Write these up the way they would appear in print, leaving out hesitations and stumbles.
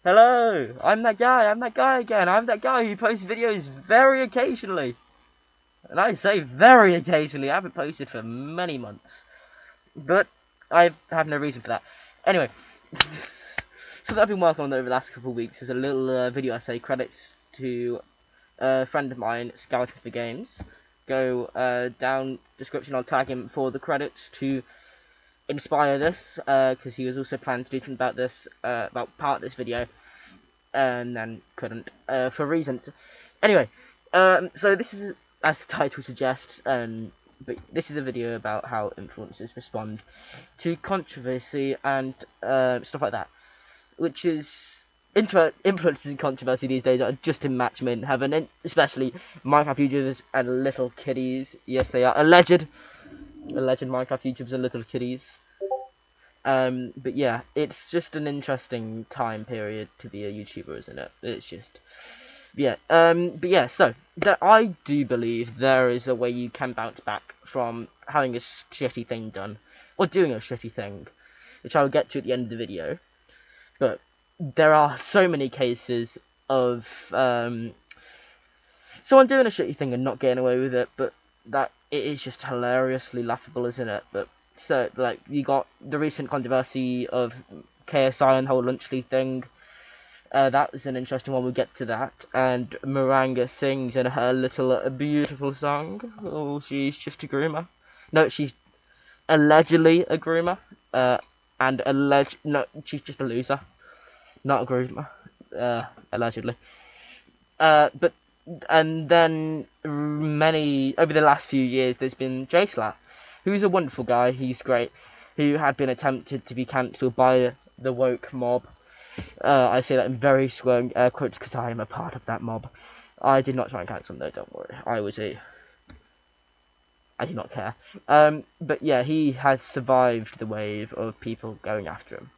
Hello, I'm that guy again. I'm that guy who posts videos very occasionally. And I say very occasionally. I haven't posted for many months. But I have no reason for that. Anyway, something I've been working on over the last couple of weeks is a little video essay credits to a friend of mine, Scouting for Games. Go down description, I'll tag him for the credits to inspire this, because he was also planning to do something about this, about part of this video, and then couldn't, for reasons. Anyway, so this is, as the title suggests, but this is a video about how influencers respond to controversy and stuff like that, which is influencers and controversy these days are just in match made in heaven, especially Minecraft YouTubers and little kiddies. Yes, they are alleged Minecraft YouTubers and little kiddies. But yeah, it's just an interesting time period to be a YouTuber, isn't it? It's just, yeah. But yeah, so I do believe there is a way you can bounce back from having a shitty thing done, or doing a shitty thing, which I'll get to at the end of the video. But there are so many cases of someone doing a shitty thing and not getting away with it, but that it is just hilariously laughable, isn't it? But so, like, you got the recent controversy of KSI and the whole lunch league thing. That was an interesting one. We'll get to that. And Miranga sings in her little beautiful song. Oh, she's just a groomer. No, she's allegedly a groomer. No, she's just a loser, not a groomer. Allegedly. But and then over the last few years, there's been JSlat, who's a wonderful guy. He's great. Who had been attempted to be cancelled by the woke mob. I say that in very strong air quotes because I am a part of that mob. I did not try and cancel him though, don't worry. I did not care. But yeah, he has survived the wave of people going after him.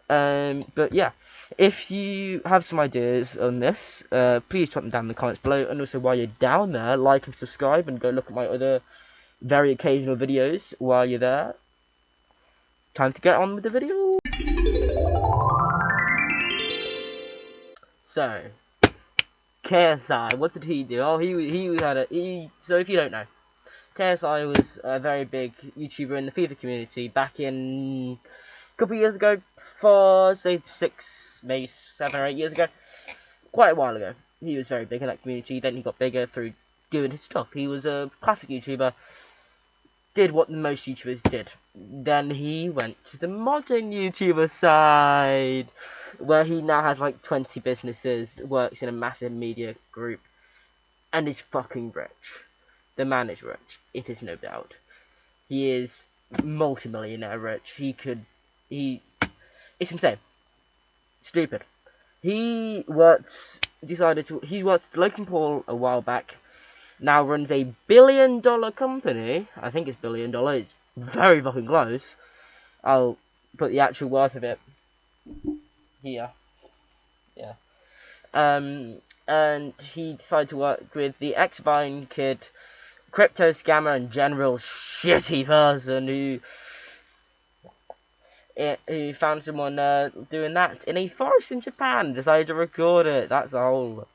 But yeah, if you have some ideas on this, please drop them down in the comments below. And also, while you're down there, like and subscribe, and go look at my other very occasional videos while you're there. Time to get on with the video. So, KSI, what did he do? Oh, So if you don't know, KSI was a very big YouTuber in the FIFA community back in a couple of years ago, for say 6, maybe 7 or 8 years ago, quite a while ago. He was very big in that community. Then he got bigger through doing his stuff. He was a classic YouTuber, did what most YouTubers did. Then he went to the modern YouTuber side, where he now has like 20 businesses, works in a massive media group, and is fucking rich. The man is rich. It is no doubt. He is multi-millionaire rich. It's insane. Stupid. He worked at Logan Paul a while back. Now runs a $1 billion company. I think it's $1 billion. It's very fucking close. I'll put the actual worth of it here. Yeah. And he decided to work with the ex-Vine kid, crypto scammer and general shitty person who found someone doing that in a forest in Japan, decided to record it. That's a whole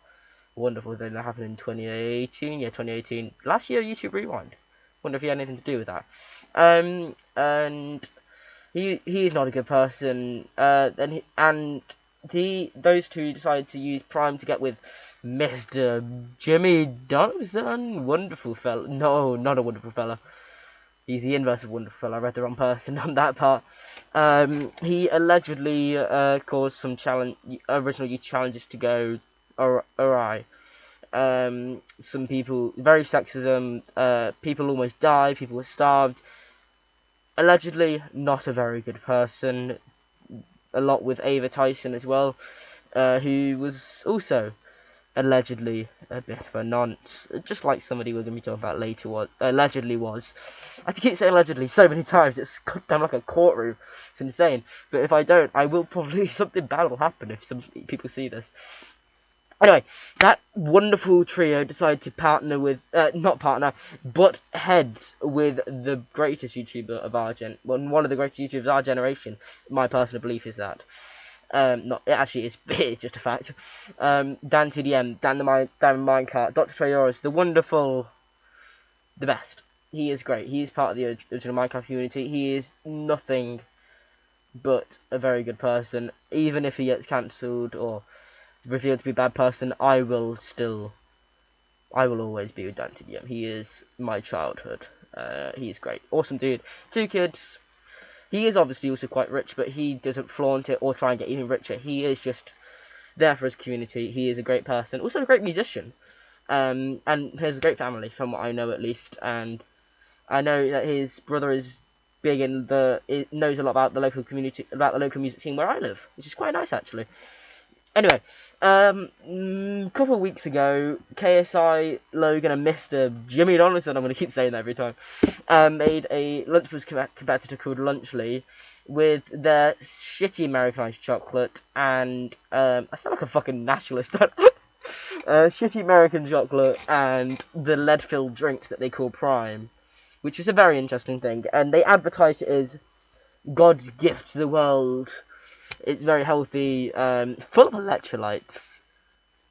wonderful thing that happened in 2018. Yeah, 2018. Last year, YouTube Rewind. Wonder if he had anything to do with that. And he's not a good person. Those two decided to use Prime to get with Mr. Jimmy Donaldson. Wonderful fella. No, not a wonderful fella. He's the inverse of wonderful. I read the wrong person on that part. He allegedly caused some original youth challenges to go awry. Some people, very sexism, people almost died, people were starved. Allegedly not a very good person. A lot with Ava Tyson as well, who was also allegedly a bit of a nonce, just like somebody we're going to be talking about later allegedly was. I have to keep saying allegedly so many times, it's goddamn like a courtroom. It's insane. But if I don't, I will probably, something bad will happen if some people see this. Anyway, that wonderful trio decided to partner with, but heads with the greatest YouTuber of one of the greatest YouTubers of our generation. My personal belief is that. Not it actually is it's just a fact. Dan TDM, Dan Minecart, Dr. Trayoris, the wonderful, the best. He is great. He is part of the original Minecraft community. He is nothing but a very good person. Even if he gets cancelled or revealed to be a bad person, I will always be with Dan TDM. He is my childhood. He is great. Awesome dude. 2 kids. He is obviously also quite rich, but he doesn't flaunt it or try and get even richer. He is just there for his community. He is a great person. Also a great musician. And has a great family, from what I know at least. And I know that his brother is big in knows a lot about the local community, about the local music scene where I live, which is quite nice actually. Anyway, couple of weeks ago, KSI, Logan, and Mr. Jimmy Donaldson, I'm going to keep saying that every time, made a Lunchables competitor called Lunchly with their shitty Americanized chocolate and, I sound like a fucking nationalist, shitty American chocolate and the lead-filled drinks that they call Prime, which is a very interesting thing, and they advertise it as God's gift to the world. It's very healthy, full of electrolytes.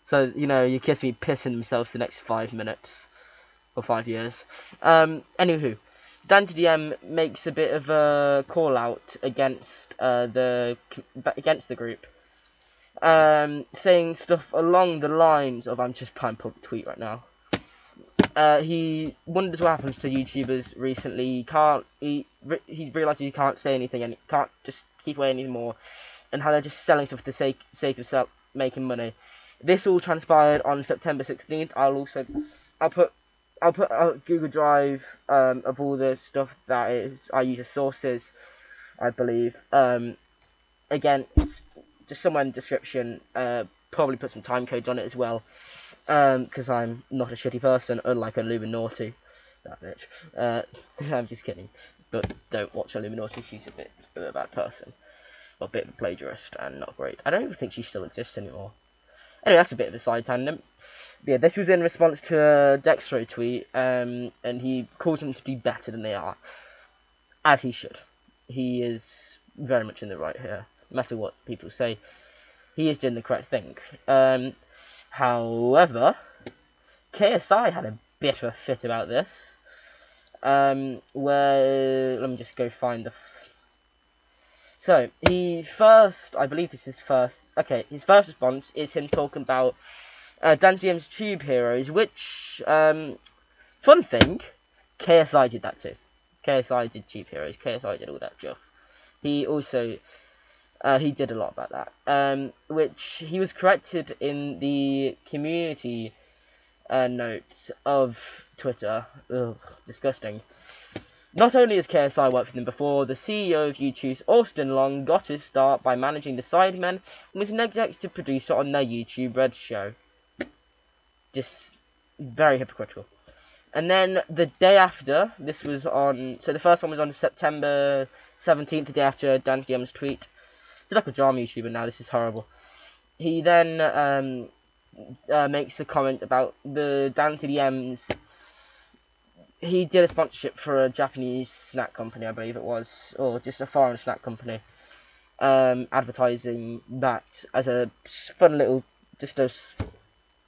So, you know, your kids will be pissing themselves the next 5 minutes. Or 5 years. Anywho, Dan TDM makes a bit of a call out against the group. Saying stuff along the lines of, I'm just playing public tweet right now. He wonders what happens to YouTubers recently. He realises he can't say anything and he can't just keep away anymore, and how they're just selling stuff for the sake of making money. This all transpired on September 16th. I'll put a Google Drive of all the stuff that I use as sources, I believe. Again, it's just somewhere in the description. Probably put some time codes on it as well. Because I'm not a shitty person, unlike Illuminati. That bitch. I'm just kidding. But don't watch Illuminati, she's a bit of a bad person. Or a bit of a plagiarist, and not great. I don't even think she still exists anymore. Anyway, that's a bit of a side tangent. Yeah, this was in response to a Dextro tweet, and he calls them to do better than they are. As he should. He is very much in the right here. No matter what people say, he is doing the correct thing. However, KSI had a bit of a fit about this. Where, let me just go find the... So, I believe this is first... Okay, his first response is him talking about Dan GM's Tube Heroes, which, fun thing, KSI did that too. KSI did Tube Heroes, KSI did all that stuff. He also... he did a lot about that, which he was corrected in the community notes of Twitter. Ugh, disgusting. Not only has KSI worked with them before, the CEO of YouTube's Austin Long got his start by managing the Sidemen and was an executive producer on their YouTube Red show. Just very hypocritical. And then the day after, this was on... So the first one was on September 17th, the day after Dan DM's tweet. I feel like a drama YouTuber now, this is horrible. He then makes a comment about the Dan TDM's... He did a sponsorship for a Japanese snack company, I believe it was, or just a foreign snack company, advertising that as a fun little, just a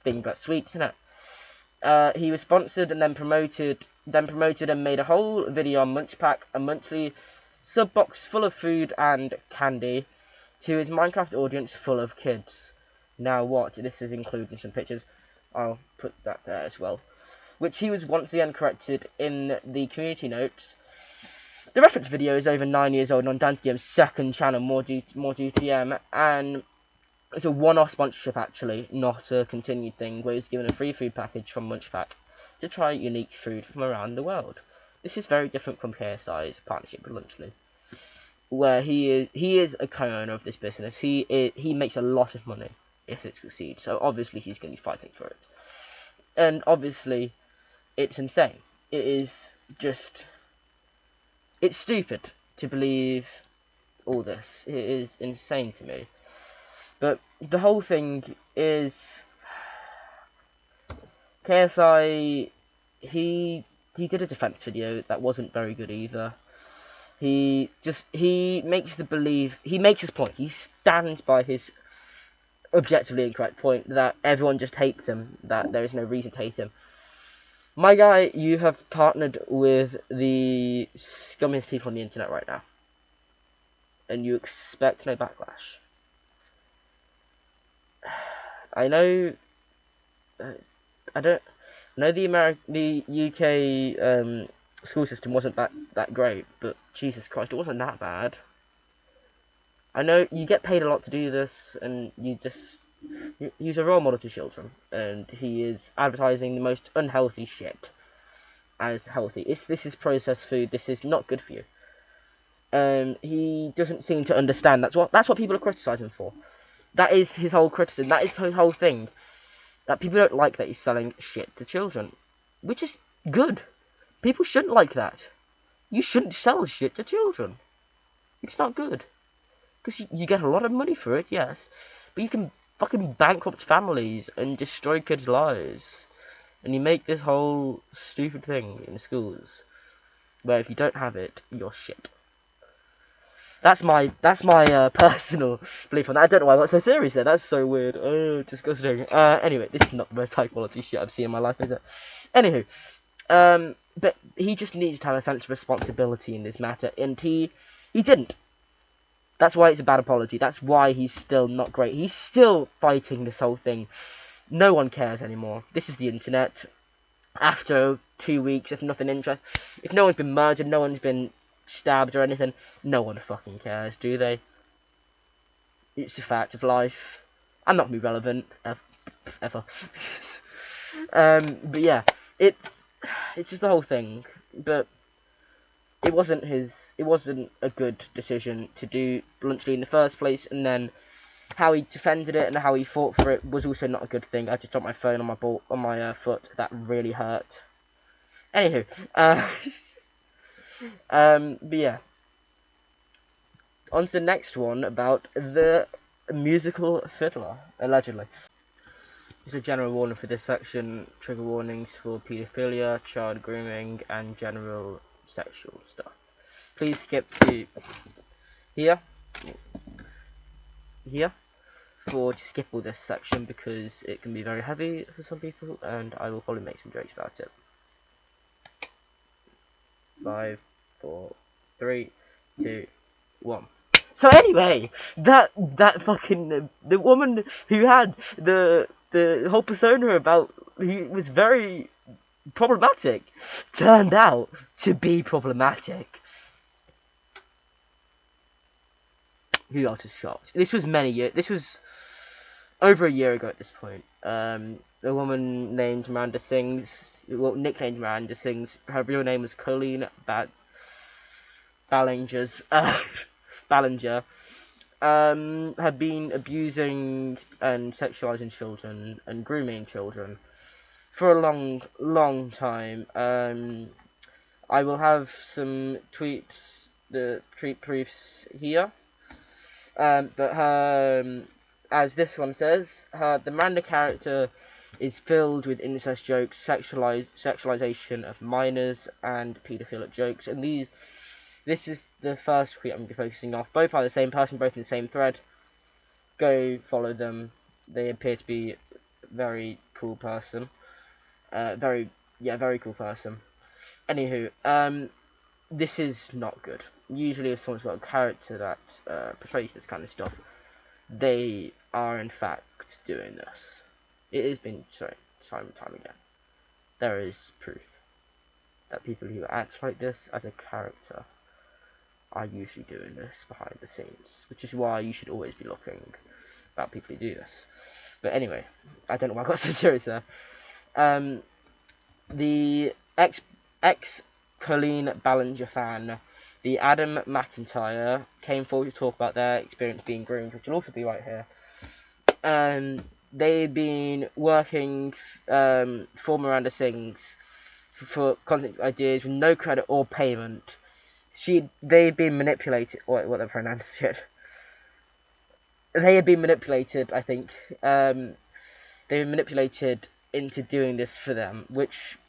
thing about sweets, isn't it? He was sponsored and then promoted and made a whole video on Munch Pack, a monthly sub box full of food and candy, to his Minecraft audience full of kids. Now what? This is including some pictures. I'll put that there as well. Which he was once again corrected in the community notes. The reference video is over 9 years old and on Dan TDM's second channel, More DTM, and it's a one-off sponsorship actually, not a continued thing, where he was given a free food package from Munchpack to try unique food from around the world. This is very different from KSI's partnership with Lunchly, where he is a co-owner of this business. He makes a lot of money if it succeeds, so obviously he's going to be fighting for it. And obviously, it's insane. It is just... It's stupid to believe all this. It is insane to me. But the whole thing is... KSI... He did a defense video that wasn't very good either. He makes his point. He stands by his objectively incorrect point that everyone just hates him, that there is no reason to hate him. My guy, you have partnered with the scummiest people on the internet right now, and you expect no backlash. I know, I don't know the UK school system wasn't that great, but Jesus Christ, it wasn't that bad. I know you get paid a lot to do this, and he's a role model to children, and he is advertising the most unhealthy shit as healthy. This is processed food. This is not good for you. He doesn't seem to understand. That's what people are criticizing for. That is his whole criticism. That is his whole thing. That people don't like that he's selling shit to children, which is good. People shouldn't like that. You shouldn't sell shit to children. It's not good. Because you get a lot of money for it, yes. But you can fucking bankrupt families and destroy kids' lives. And you make this whole stupid thing in schools, where if you don't have it, you're shit. That's my personal belief on that. I don't know why I got so serious there. That's so weird. Oh, disgusting. Anyway, this is not the most high quality shit I've seen in my life, is it? Anywho, but he just needs to have a sense of responsibility in this matter, and he didn't. That's why it's a bad apology. That's why he's still not great. He's still fighting this whole thing. No one cares anymore. This is the internet. After 2 weeks, if nothing interesting, if no one's been murdered, no one's been stabbed or anything, no one fucking cares, do they? It's a fact of life. I'm not gonna be relevant ever. But yeah, it's just the whole thing. But it wasn't a good decision to do Bluntschli in the first place, and then how he defended it and how he fought for it was also not a good thing. I just dropped my phone on my foot. That really hurt. Anywho, but yeah. On to the next one about the musical fiddler, allegedly. Just a general warning for this section: trigger warnings for paedophilia, child grooming, and general sexual stuff. Please skip to here, to skip all this section because it can be very heavy for some people, and I will probably make some jokes about it. 5, 4, 3, 2, 1. So anyway, that fucking the woman who had the whole persona about who was very problematic turned out to be problematic. Who else is shocked? This was over a year ago at this point. A woman named Miranda Sings, nicknamed Miranda Sings. Her real name was Colleen Ballinger, had been abusing and sexualizing children and grooming children for a long time. I will have some tweets, the tweet proofs here. But her, as this one says, the Miranda character is filled with incest jokes, sexualization of minors, and paedophilic jokes. And this is the first tweet I'm going to be focusing on. Both by the same person, both in the same thread. Go follow them. They appear to be a very cool person. Very cool person. Anywho, this is not good. Usually if someone's got a character that portrays this kind of stuff, they are in fact doing this. It has been shown time and time again. There is proof that people who act like this as a character are usually doing this behind the scenes, which is why you should always be looking about people who do this. But anyway, I don't know why I got so serious there. The ex Colleen Ballinger fan, the Adam McIntyre, came forward to talk about their experience being groomed, which will also be right here. They've been working for Miranda Sings for content ideas with no credit or payment. They've been manipulated. What the pronouns shit. They have been manipulated, I think. They've been manipulated into doing this for them, which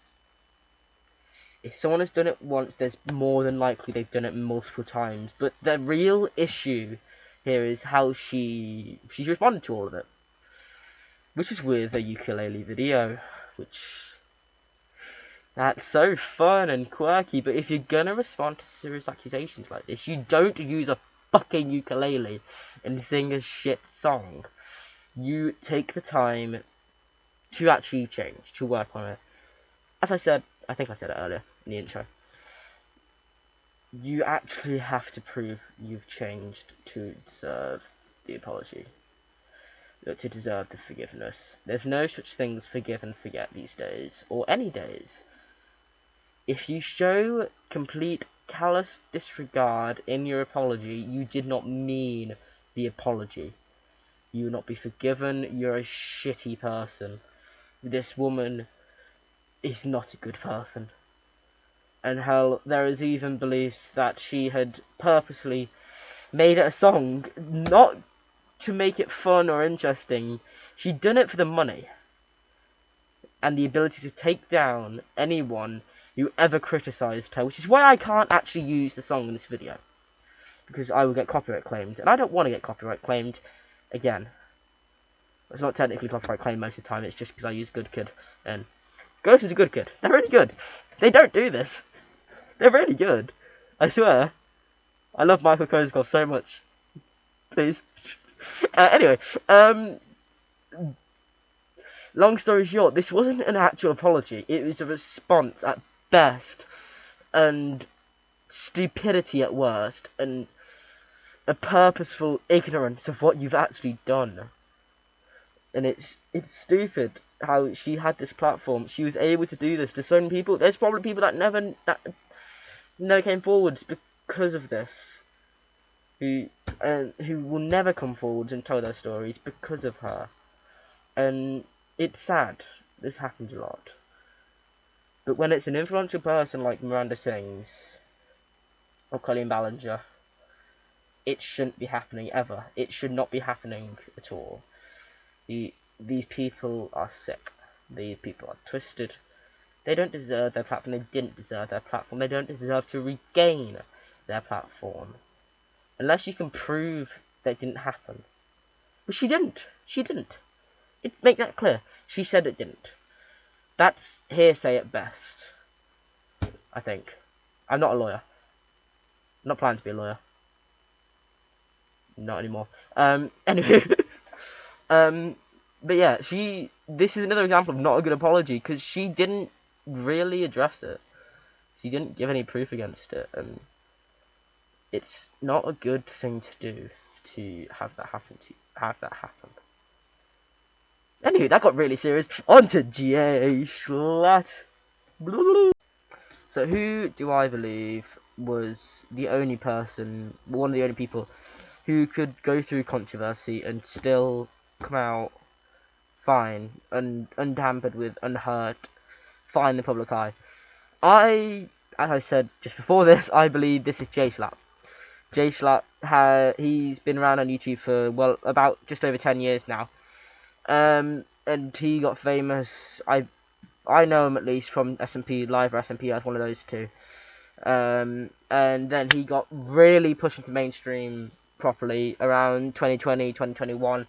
if someone has done it once, there's more than likely they've done it multiple times. But the real issue here is how she's responded to all of it, which is with a ukulele video, which that's so fun and quirky. But if you're gonna respond to serious accusations like this, you don't use a fucking ukulele and sing a shit song. You take the time to actually change, to work on it. As I said, I think I said it earlier in the intro, you actually have to prove you've changed to deserve the apology, to deserve the forgiveness. There's no such thing as forgive and forget these days, or any days. If you show complete callous disregard in your apology, you did not mean the apology. You will not be forgiven. You're a shitty person. This woman is not a good person. And hell, there is even beliefs that she had purposely made it a song, not to make it fun or interesting. She'd done it for the money and the ability to take down anyone who ever criticised her, which is why I can't actually use the song in this video, because I will get copyright claimed, and I don't want to get copyright claimed. Again, it's not technically copyright claimed most of the time, it's just because I use Good Kid, and Ghost is a good kid. They're really good. They don't do this. They're really good. I swear. I love Michael Kozakov so much. Please. Anyway, long story short, this wasn't an actual apology. It was a response at best, and stupidity at worst, and a purposeful ignorance of what you've actually done. And it's stupid how she had this platform. She was able to do this to so many people. There's probably people that never came forwards because of this, who will never come forwards and tell their stories because of her. And it's sad. This happens a lot. But when it's an influential person like Miranda Sings or Colleen Ballinger, it shouldn't be happening ever. It should not be happening at all. These people are sick. These people are twisted. They don't deserve their platform. They didn't deserve their platform. They don't deserve to regain their platform. Unless you can prove that it didn't happen. But she didn't. She didn't. Make that clear. She said it didn't. That's hearsay at best, I think. I'm not a lawyer. I'm not planning to be a lawyer. Not anymore. Anyway. But yeah, this is another example of not a good apology, because she didn't really address it. She didn't give any proof against it, and it's not a good thing to do, to have that happen. Anyway, that got really serious. On to J. Schlatt. So who do I believe was the only person, one of the only people, who could go through controversy and still come out fine, and unhampered with, unhurt, fine in the public eye? As I said just before this, I believe this is J Schlatt. J Schlatt, he's been around on YouTube for, well, about just over 10 years now. And he got famous, I know him at least from SMP Live or SMP, as one of those two. And then he got really pushed into mainstream properly around 2020, 2021.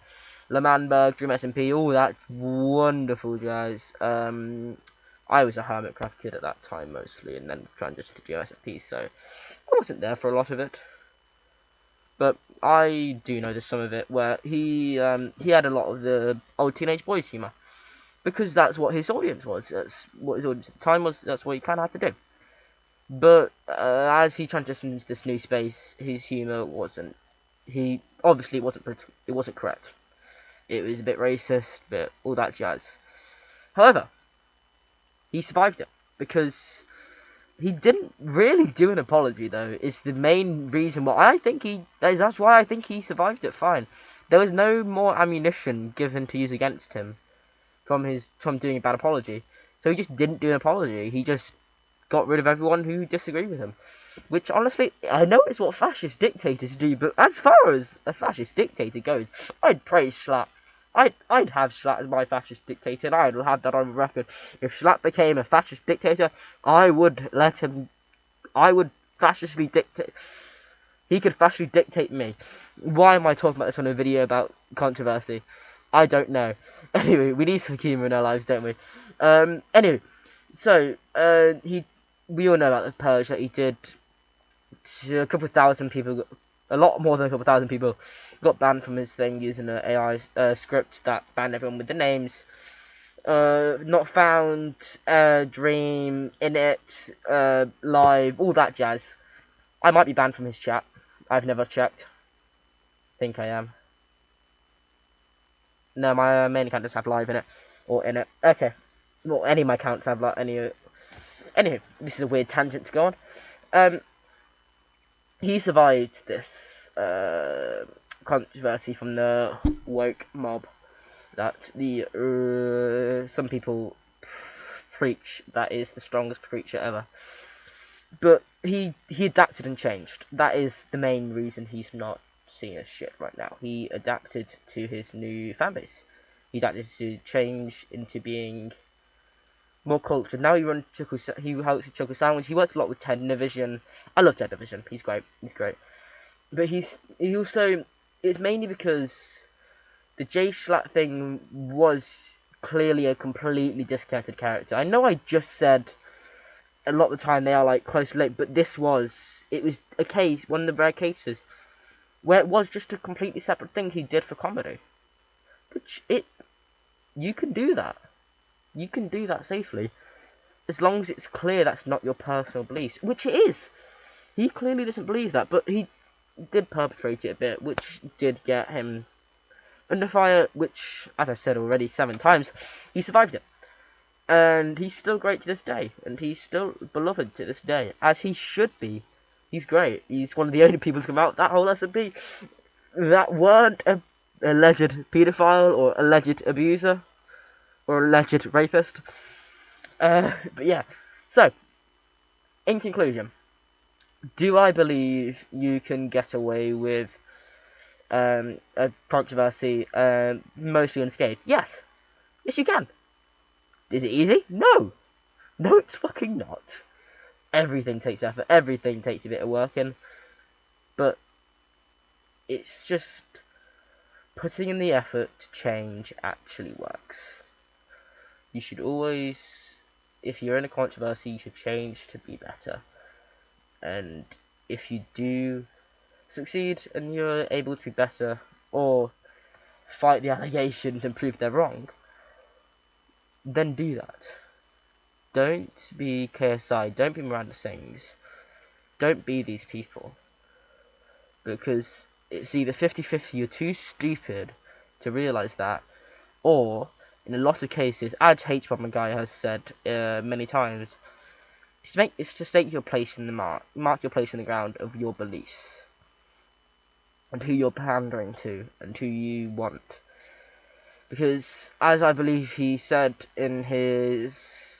Lemanberg, Dream SMP, all that wonderful jazz. I was a Hermitcraft kid at that time mostly, and then transitioned to GSP, so I wasn't there for a lot of it. But I do know some of it, where he had a lot of the old teenage boys humour, because that's what his audience was. That's what his audience at the time was. That's what he kind of had to do. But as he transitioned into this new space, his humour wasn't. It wasn't correct. It was a bit racist, but all that jazz. However, he survived it, because he didn't really do an apology, though. It's the main reason why that's why I think he survived it fine. There was no more ammunition given to use against him from doing a bad apology. So he just didn't do an apology. He just got rid of everyone who disagreed with him. Which, honestly, I know it's what fascist dictators do, but as far as a fascist dictator goes, I'd praise Schlatt. I'd have Schlatt as my fascist dictator, and I'd have that on record. If Schlatt became a fascist dictator, I would let him. I would fascistly dictate. He could fascistly dictate me. Why am I talking about this on a video about controversy? I don't know. Anyway, we need some humour in our lives, don't we? Anyway, so we all know about the purge that he did. To a couple of thousand people, a lot more than a couple of thousand people, got banned from his thing using an AI script that banned everyone with the names. Not found, dream, in it, live, all that jazz. I might be banned from his chat. I've never checked. Think I am. No, my main account does have live in it, or in it. Okay. Well, any of my accounts have like any. Anyway, this is a weird tangent to go on. He survived this controversy from the woke mob that the some people preach that is the strongest preacher ever. But he adapted and changed. That is the main reason he's not seen as shit right now. He adapted to his new fan base. He adapted to change into being more cultured. Now he runs he helps with Chuckle Sandwich. He works a lot with Ted Division. I love Ted Division. He's great. But he also, it's mainly because the Jay Schlatt thing was clearly a completely discounted character. I know I just said a lot of the time they are like close related, but it was a case, one of the rare cases where it was just a completely separate thing he did for comedy. Which you can do that. You can do that safely, as long as it's clear that's not your personal beliefs, which it is. He clearly doesn't believe that, but he did perpetrate it a bit, which did get him under fire, which, as I've said already 7 times, he survived it. And he's still great to this day, and he's still beloved to this day, as he should be. He's great. He's one of the only people to come out that whole S&P that weren't a alleged paedophile or alleged abuser or alleged rapist. But yeah, so in conclusion, do I believe you can get away with a controversy mostly unscathed? Yes you can. Is it easy? No, it's fucking not. Everything takes effort. Everything takes a bit of working, but it's just putting in the effort to change actually works. You should always, if you're in a controversy, you should change to be better. And if you do succeed and you're able to be better, or fight the allegations and prove they're wrong, then do that. Don't be KSI, don't be Miranda Sings, don't be these people. Because it's either 50-50, you're too stupid to realise that, or, in a lot of cases, as H-Bomber Guy has said many times, it's to stake your place in the mark your place in the ground of your beliefs, and who you're pandering to, and who you want. Because, as I believe he said in his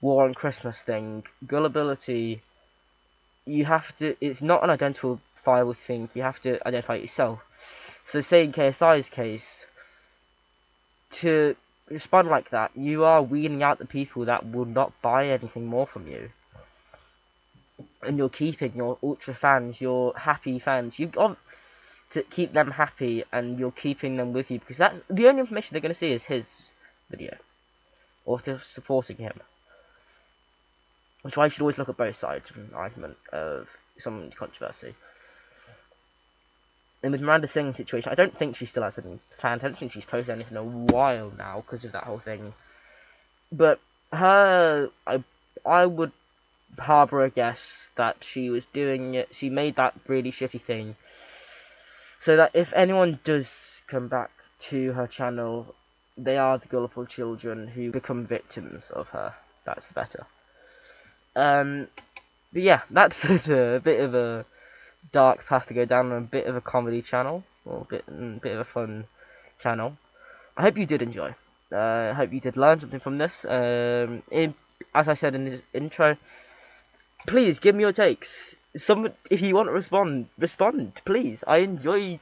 War on Christmas thing, gullibility, it's not an identifiable thing, you have to identify it yourself. So say in KSI's case, to respond like that, you are weeding out the people that will not buy anything more from you. And you're keeping your ultra fans, your happy fans, you've got to keep them happy, and you're keeping them with you, because that's the only information they're going to see is his video, or to supporting him. Which is why you should always look at both sides of an argument of some controversy. And with Miranda Singh's situation, I don't think she still has any fans. I don't think she's posted anything in a while now because of that whole thing. But I would harbour a guess that she was doing it. She made that really shitty thing, so that if anyone does come back to her channel, they are the gullible children who become victims of her. That's better. But yeah, that's a bit of a dark path to go down, and a bit of a comedy channel, or a bit of a fun channel. I hope you did enjoy. I hope you did learn something from this. As I said in this intro, please give me your takes. If you want to respond, please. I enjoy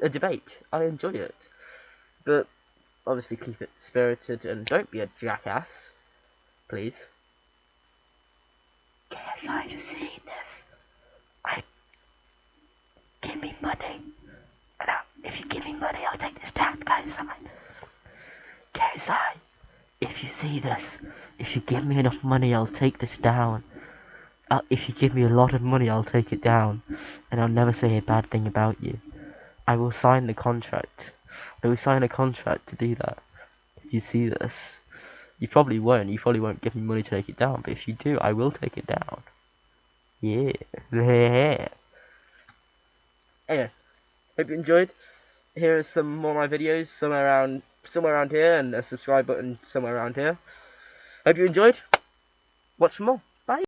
a debate. I enjoy it. But obviously keep it spirited and don't be a jackass. Please. KSI, just seeing this. Give me money. And if you give me money, I'll take this down, KSI. KSI, if you see this, if you give me enough money, I'll take this down. If you give me a lot of money, I'll take it down. And I'll never say a bad thing about you. I will sign the contract. I will sign a contract to do that. If you see this. You probably won't. You probably won't give me money to take it down. But if you do, I will take it down. Yeah. Anyway, hope you enjoyed. Here are some more of my videos, somewhere around here, and a subscribe button somewhere around here. Hope you enjoyed. Watch for more. Bye.